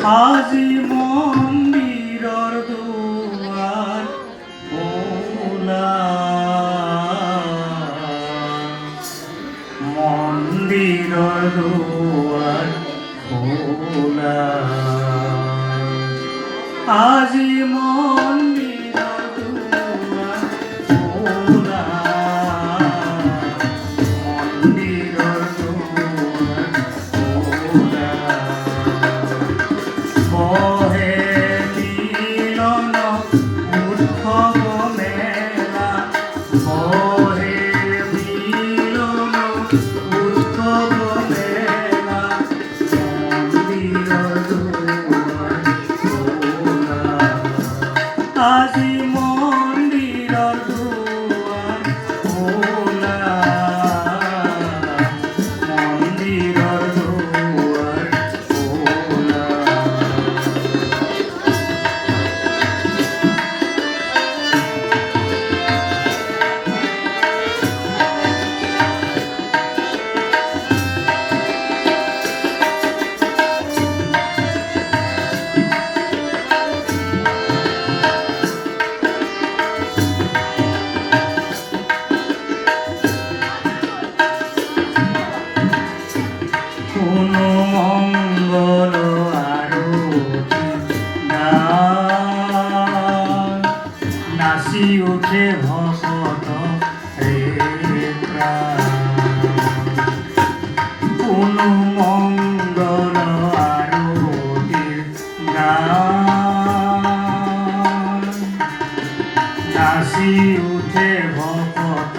আজি মন্দিৰৰ দুৱাৰ খোলা, মন্দিৰৰ দুৱাৰ খোলা, আজি মন্দিৰৰ দুৱাৰ খোলা, মন্দিৰৰ দুৱাৰ খোলা। বহে মিলন উৎসৱ মেলা, বহে মিলন উৎসৱ মেলা, মন্দিৰৰ দুৱাৰ খোলা, আজি মন্দিৰৰ দুৱাৰ খোলা, মন্দিৰৰ দুৱাৰ খোলা। কোনো মঙ্গল আরতি গান, নাচি উঠে ভকত হে প্রাণ। কোনো মঙ্গল আরতির গান, নাচি উঠে ভকত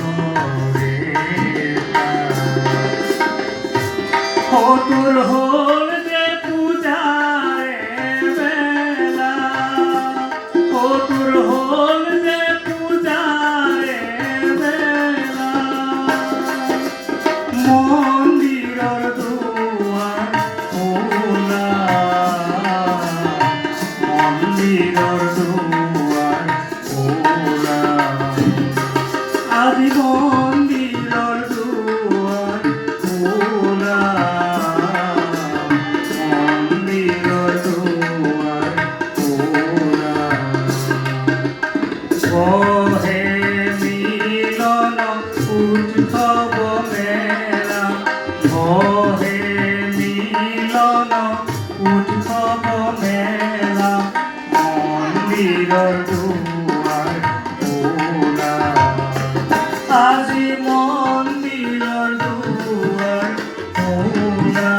হে ফতুর হল যে পূজারে বেলা, ফতুর হল যে পূজারে বেলা, মন্দিৰৰ দুৱাৰ খোলা, মন্দিৰৰ দুৱাৰ খোলা, আজি মন্দিৰৰ দুৱাৰ খোলা, মন্দিৰৰ দুৱাৰ খোলা। বহে মিলন উৎসৱ মেলা, বহে মিলন উৎসৱ মেলা, মন্দিৰৰ দুৱাৰ খোলা, আজি মন্দিৰৰ দুৱাৰ খোলা।